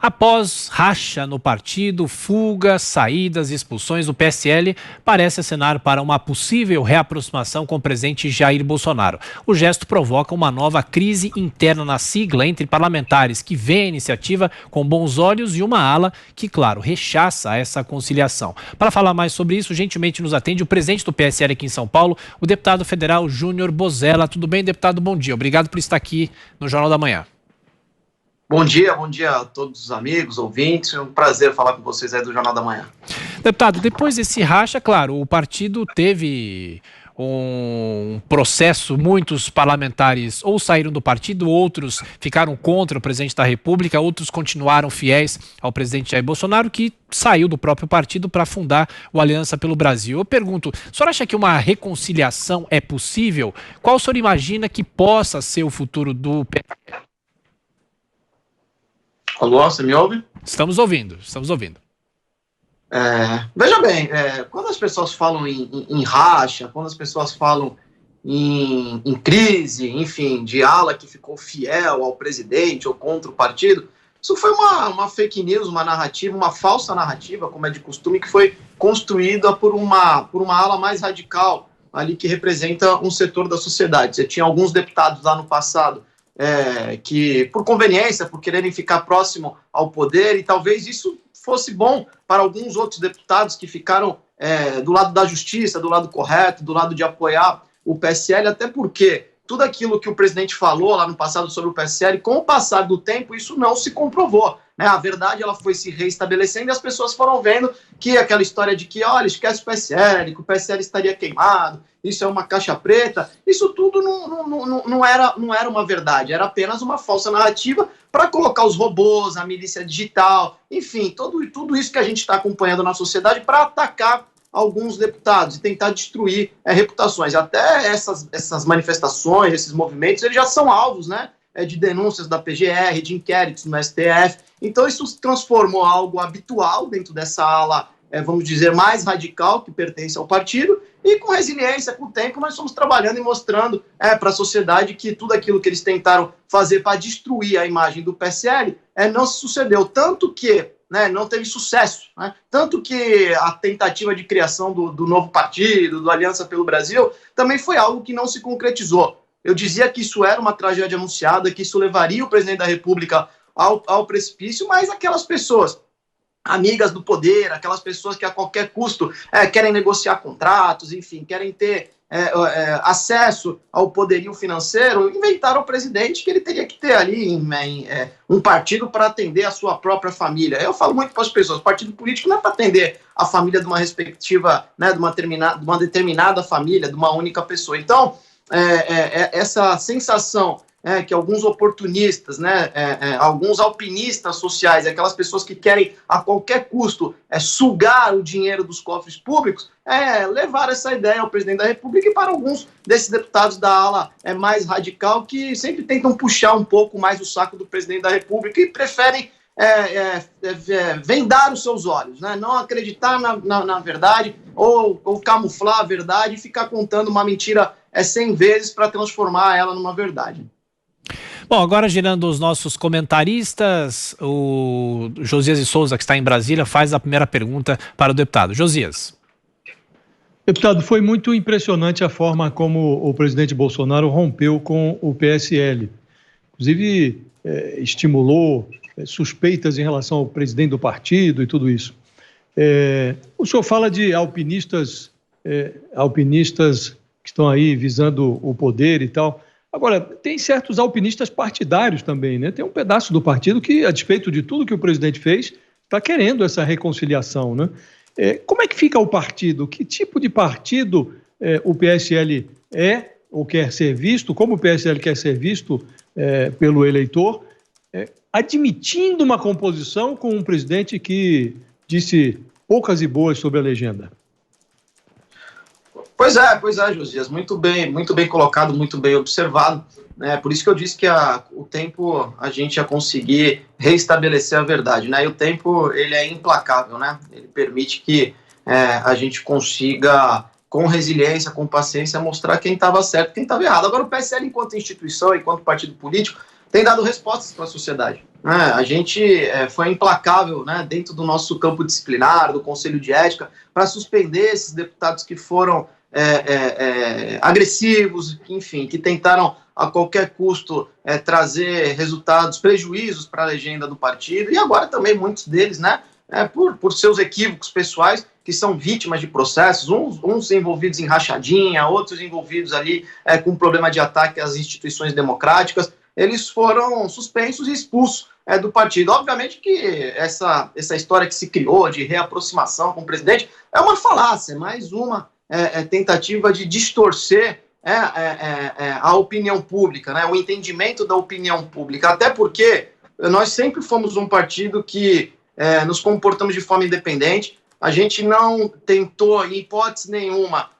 Após racha no partido, fugas, saídas e expulsões, o PSL parece acenar para uma possível reaproximação com o presidente Jair Bolsonaro. O gesto provoca uma nova crise interna na sigla entre parlamentares que vê a iniciativa com bons olhos e uma ala que, claro, rechaça essa conciliação. Para falar mais sobre isso, gentilmente nos atende o presidente do PSL aqui em São Paulo, o deputado federal Júnior Bozella. Tudo bem, deputado? Bom dia. Obrigado por estar aqui no Jornal da Manhã. Bom dia a todos os amigos, ouvintes, é um prazer falar com vocês aí do Jornal da Manhã. Deputado, depois desse racha, claro, o partido teve um processo, muitos parlamentares ou saíram do partido, outros ficaram contra o presidente da República, outros continuaram fiéis ao presidente Jair Bolsonaro, que saiu do próprio partido para fundar o Aliança pelo Brasil. Eu pergunto, o senhor acha que uma reconciliação é possível? Qual o senhor imagina que possa ser o futuro do PSL? Alô, você me ouve? Estamos ouvindo. Veja bem, quando as pessoas falam em racha, quando as pessoas falam em crise, enfim, de ala que ficou fiel ao presidente ou contra o partido, isso foi uma fake news, uma narrativa, uma falsa narrativa, como é de costume, que foi construída por uma ala mais radical, ali que representa um setor da sociedade. Você tinha alguns deputados lá no passado que, por conveniência, por quererem ficar próximo ao poder, e talvez isso fosse bom para alguns outros deputados que ficaram do lado da justiça, do lado correto, do lado de apoiar o PSL, até porque tudo aquilo que o presidente falou lá no passado sobre o PSL, com o passar do tempo, isso não se comprovou, né? A verdade, ela foi se reestabelecendo e as pessoas foram vendo que aquela história de que, olha, esquece o PSL, que o PSL estaria queimado, isso é uma caixa preta, isso tudo não era uma verdade, era apenas uma falsa narrativa para colocar os robôs, a milícia digital, enfim, tudo isso que a gente está acompanhando na sociedade para atacar alguns deputados e tentar destruir reputações. Até essas manifestações, esses movimentos, eles já são alvos, né, de denúncias da PGR, de inquéritos no STF. Então isso se transformou em algo habitual dentro dessa ala, vamos dizer, mais radical que pertence ao partido, e com resiliência, com o tempo, nós estamos trabalhando e mostrando para a sociedade que tudo aquilo que eles tentaram fazer para destruir a imagem do PSL não se sucedeu, tanto que não teve sucesso, né? Tanto que a tentativa de criação do novo partido, do Aliança pelo Brasil, também foi algo que não se concretizou. Eu dizia que isso era uma tragédia anunciada, que isso levaria o presidente da República ao precipício, mas aquelas pessoas amigas do poder, aquelas pessoas que a qualquer custo querem negociar contratos, enfim, querem ter acesso ao poderio financeiro, inventaram o presidente que ele teria que ter ali um partido para atender a sua própria família. Eu falo muito para as pessoas, partido político não é para atender a família de uma respectiva, de uma determinada família, de uma única pessoa. Então, essa sensação que alguns oportunistas, alguns alpinistas sociais, aquelas pessoas que querem a qualquer custo sugar o dinheiro dos cofres públicos, levar essa ideia ao presidente da República e para alguns desses deputados da ala mais radical que sempre tentam puxar um pouco mais o saco do presidente da República e preferem vendar os seus olhos, né? Não acreditar na verdade ou camuflar a verdade e ficar contando uma mentira 100 vezes para transformar ela numa verdade. Bom, agora girando os nossos comentaristas, o Josias de Souza, que está em Brasília, faz a primeira pergunta para o deputado. Josias. Deputado, foi muito impressionante a forma como o presidente Bolsonaro rompeu com o PSL. Inclusive, estimulou suspeitas em relação ao presidente do partido e tudo isso. O senhor fala de alpinistas que estão aí visando o poder e tal. Agora, tem certos alpinistas partidários também, né? Tem um pedaço do partido que, a despeito de tudo que o presidente fez, está querendo essa reconciliação, né? Como é que fica o partido? Que tipo de partido o PSL ou quer ser visto? Como o PSL quer ser visto pelo eleitor? Admitindo uma composição com um presidente que disse poucas e boas sobre a legenda. Pois é, Josias, muito bem colocado, muito bem observado, né? Por isso que eu disse que o tempo a gente ia conseguir reestabelecer a verdade, né? E o tempo, ele é implacável, né? Ele permite que a gente consiga, com resiliência, com paciência, mostrar quem estava certo e quem estava errado. Agora, o PSL, enquanto instituição, enquanto partido político, tem dado respostas para a sociedade. A gente foi implacável, né, dentro do nosso campo disciplinar, do Conselho de Ética, para suspender esses deputados que foram agressivos, enfim, que tentaram a qualquer custo trazer resultados, prejuízos para a legenda do partido, e agora também muitos deles, né, por seus equívocos pessoais, que são vítimas de processos, uns envolvidos em rachadinha, outros envolvidos ali com problema de ataque às instituições democráticas, eles foram suspensos e expulsos do partido. Obviamente que essa história que se criou de reaproximação com o presidente é uma falácia, é mais uma tentativa de distorcer a opinião pública, né, o entendimento da opinião pública, até porque nós sempre fomos um partido que nos comportamos de forma independente, a gente não tentou, em hipótese nenhuma,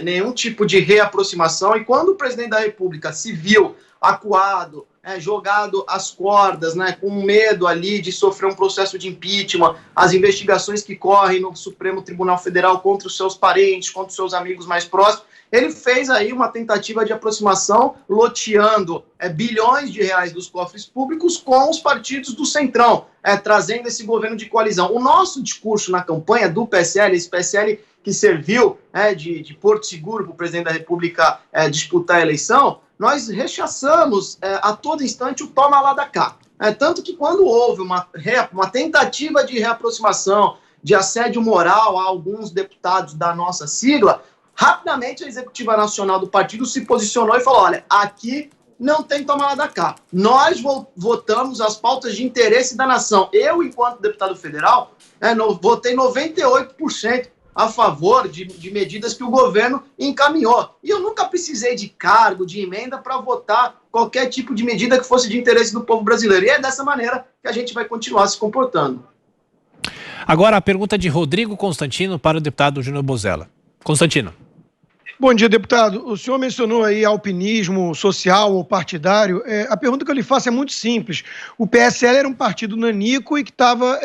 nenhum tipo de reaproximação, e quando o presidente da República se viu acuado, jogado às cordas, né, com medo ali de sofrer um processo de impeachment, as investigações que correm no Supremo Tribunal Federal contra os seus parentes, contra os seus amigos mais próximos, ele fez aí uma tentativa de aproximação, loteando bilhões de reais dos cofres públicos com os partidos do Centrão, trazendo esse governo de coalizão. O nosso discurso na campanha do PSL, esse PSL que serviu de porto seguro para o presidente da República disputar a eleição, nós rechaçamos a todo instante o toma lá da cá. Tanto que quando houve uma tentativa de reaproximação, de assédio moral a alguns deputados da nossa sigla, rapidamente a Executiva Nacional do partido se posicionou e falou, olha, aqui não tem toma lá da cá. Nós votamos as pautas de interesse da nação. Eu, enquanto deputado federal, votei 98% a favor de medidas que o governo encaminhou. E eu nunca precisei de cargo, de emenda para votar qualquer tipo de medida que fosse de interesse do povo brasileiro. E é dessa maneira que a gente vai continuar se comportando. Agora a pergunta de Rodrigo Constantino para o deputado Júnior Bozella. Constantino. Bom dia, deputado. O senhor mencionou aí alpinismo social ou partidário. A pergunta que eu lhe faço é muito simples. O PSL era um partido nanico e que estava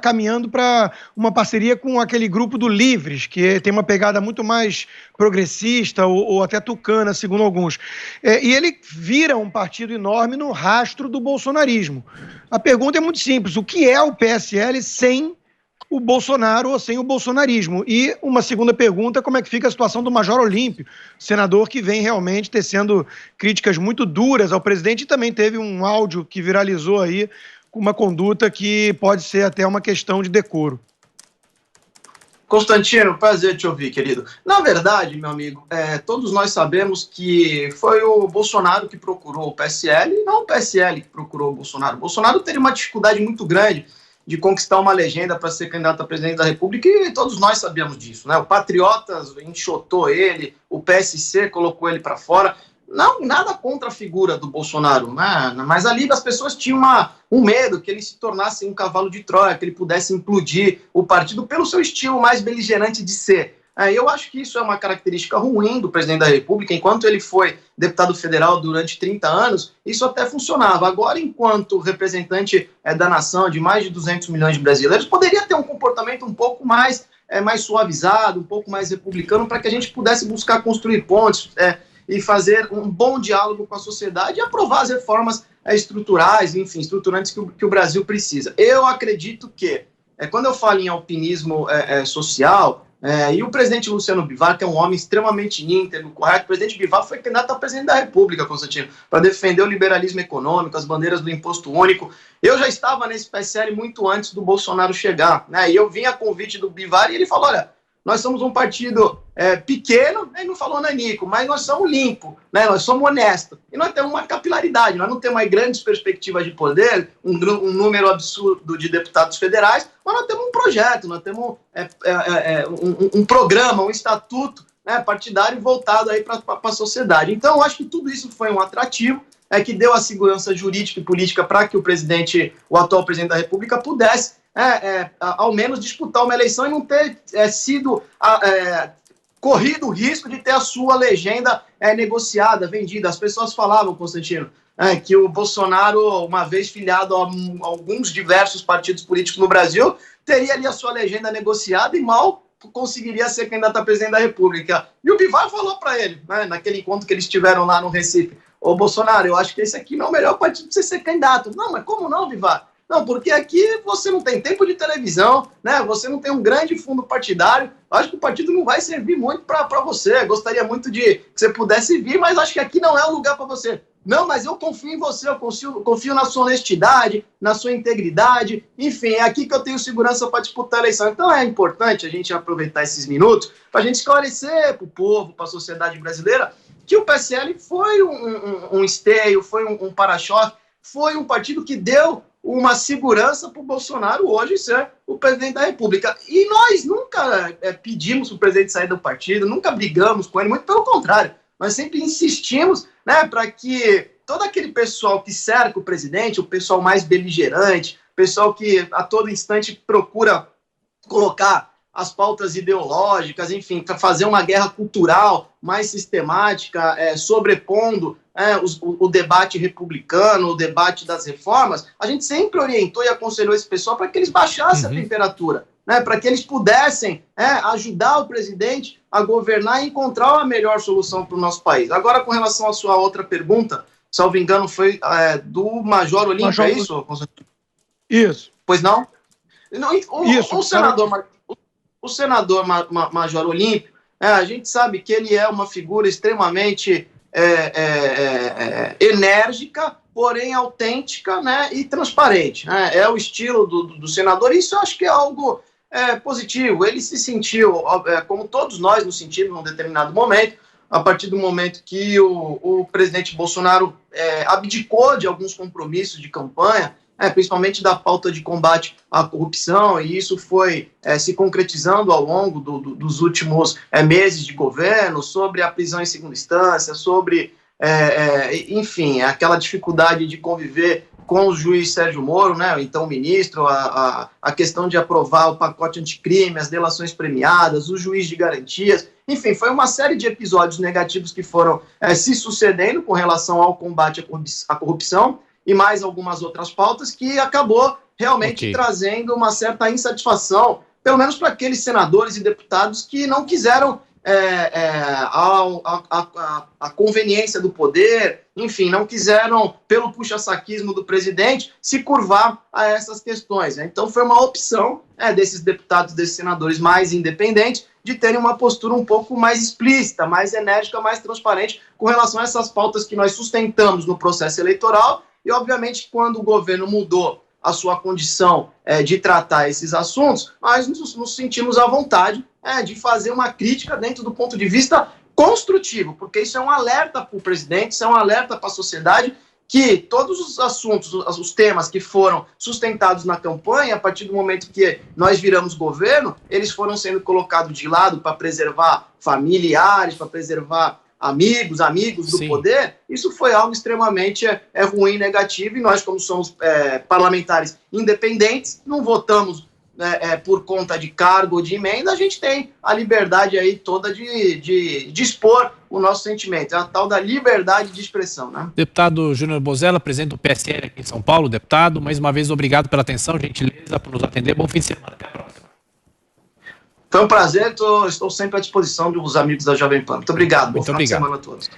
caminhando para uma parceria com aquele grupo do Livres, que tem uma pegada muito mais progressista ou até tucana, segundo alguns. E ele vira um partido enorme no rastro do bolsonarismo. A pergunta é muito simples. O que é o PSL sem o Bolsonaro ou sem o bolsonarismo? E uma segunda pergunta, como é que fica a situação do Major Olímpio, senador que vem realmente tecendo críticas muito duras ao presidente, e também teve um áudio que viralizou aí com uma conduta que pode ser até uma questão de decoro. Constantino, prazer te ouvir, querido. Na verdade, meu amigo, todos nós sabemos que foi o Bolsonaro que procurou o PSL e não o PSL que procurou o Bolsonaro. O Bolsonaro teria uma dificuldade muito grande de conquistar uma legenda para ser candidato a presidente da República, e todos nós sabemos disso, né? O Patriotas enxotou ele, o PSC colocou ele para fora. Não, nada contra a figura do Bolsonaro, né? Mas ali as pessoas tinham um medo que ele se tornasse um cavalo de Troia, que ele pudesse implodir o partido pelo seu estilo mais beligerante de ser. Eu acho que isso é uma característica ruim do presidente da República. Enquanto ele foi deputado federal durante 30 anos, isso até funcionava. Agora, enquanto representante da nação, de mais de 200 milhões de brasileiros, poderia ter um comportamento um pouco mais suavizado, um pouco mais republicano, para que a gente pudesse buscar construir pontes e fazer um bom diálogo com a sociedade e aprovar as reformas estruturais, enfim, estruturantes que o Brasil precisa. Eu acredito que, quando eu falo em alpinismo social, e o presidente Luciano Bivar, que é um homem extremamente íntegro, correto, o presidente Bivar foi candidato a presidente da República, Constantino, para defender o liberalismo econômico, as bandeiras do imposto único. Eu já estava nesse PSL muito antes do Bolsonaro chegar, né? E eu vim a convite do Bivar e ele falou, olha, nós somos um partido pequeno, ele não falou nanico, mas nós somos limpos, né? Nós somos honestos. E nós temos uma capilaridade, nós não temos aí grandes perspectivas de poder, um número absurdo de deputados federais, mas nós temos um projeto, nós temos um programa, um estatuto, né, partidário voltado aí para a sociedade. Então, eu acho que tudo isso foi um atrativo, que deu a segurança jurídica e política para que o atual presidente da República pudesse ao menos disputar uma eleição e não ter sido corrido o risco de ter a sua legenda negociada, vendida. As pessoas falavam, Constantino, que o Bolsonaro, uma vez filiado a alguns diversos partidos políticos no Brasil, teria ali a sua legenda negociada e mal conseguiria ser candidato a presidente da República. E o Bivar falou para ele, né, naquele encontro que eles tiveram lá no Recife, ô Bolsonaro, eu acho que esse aqui não é o melhor partido para você ser candidato. Não, mas como não, Bivar? Não, porque aqui você não tem tempo de televisão, né? Você não tem um grande fundo partidário. Acho que o partido não vai servir muito para você. Gostaria muito de que você pudesse vir, mas acho que aqui não é o lugar para você. Não, mas eu confio em você, eu confio na sua honestidade, na sua integridade. Enfim, é aqui que eu tenho segurança para disputar a eleição. Então é importante a gente aproveitar esses minutos para a gente esclarecer para o povo, para a sociedade brasileira, que o PSL foi um esteio, foi um para-choque, foi um partido que deu uma segurança para o Bolsonaro hoje ser o presidente da República. E nós nunca pedimos para o presidente sair do partido, nunca brigamos com ele, muito pelo contrário. Nós sempre insistimos, né, para que todo aquele pessoal que cerca o presidente, o pessoal mais beligerante, o pessoal que a todo instante procura colocar as pautas ideológicas, enfim, para fazer uma guerra cultural mais sistemática, sobrepondo o debate republicano, o debate das reformas, a gente sempre orientou e aconselhou esse pessoal para que eles baixassem a temperatura, né, para que eles pudessem ajudar o presidente a governar e encontrar a melhor solução para o nosso país. Agora, com relação à sua outra pergunta, salvo engano, foi do Major Olímpio, é isso? Isso. Pois não? Isso. O senador Major Olímpio, a gente sabe que ele é uma figura extremamente enérgica, porém autêntica, né, e transparente. Né? É o estilo do senador, e isso eu acho que é algo positivo. Ele se sentiu, como todos nós nos sentimos num determinado momento, a partir do momento que o presidente Bolsonaro abdicou de alguns compromissos de campanha, principalmente da pauta de combate à corrupção, e isso foi se concretizando ao longo dos últimos meses de governo, sobre a prisão em segunda instância, sobre, enfim, aquela dificuldade de conviver com o juiz Sérgio Moro, né, então o ministro, a questão de aprovar o pacote anticrime, as delações premiadas, o juiz de garantias, enfim, foi uma série de episódios negativos que foram se sucedendo com relação ao combate à corrupção, e mais algumas outras pautas, que acabou realmente trazendo uma certa insatisfação, pelo menos para aqueles senadores e deputados que não quiseram a conveniência do poder, enfim, não quiseram, pelo puxa-saquismo do presidente, se curvar a essas questões. Né? Então foi uma opção desses deputados, desses senadores mais independentes, de terem uma postura um pouco mais explícita, mais enérgica, mais transparente com relação a essas pautas que nós sustentamos no processo eleitoral. E, obviamente, quando o governo mudou a sua condição de tratar esses assuntos, nós nos sentimos à vontade de fazer uma crítica dentro do ponto de vista construtivo, porque isso é um alerta para o presidente, isso é um alerta para a sociedade, que todos os assuntos, os temas que foram sustentados na campanha, a partir do momento que nós viramos governo, eles foram sendo colocados de lado para preservar familiares, para preservar amigos do poder. Isso foi algo extremamente ruim, negativo, e nós, como somos parlamentares independentes, não votamos por conta de cargo ou de emenda, a gente tem a liberdade aí toda de expor o nosso sentimento, é a tal da liberdade de expressão, né? Deputado Júnior Bozella, presidente do PSL aqui em São Paulo, deputado, mais uma vez obrigado pela atenção, gentileza, por nos atender, bom fim de semana, até a próxima. Foi um prazer, estou sempre à disposição dos amigos da Jovem Pan. Muito obrigado. Muito obrigado. Boa semana a todos.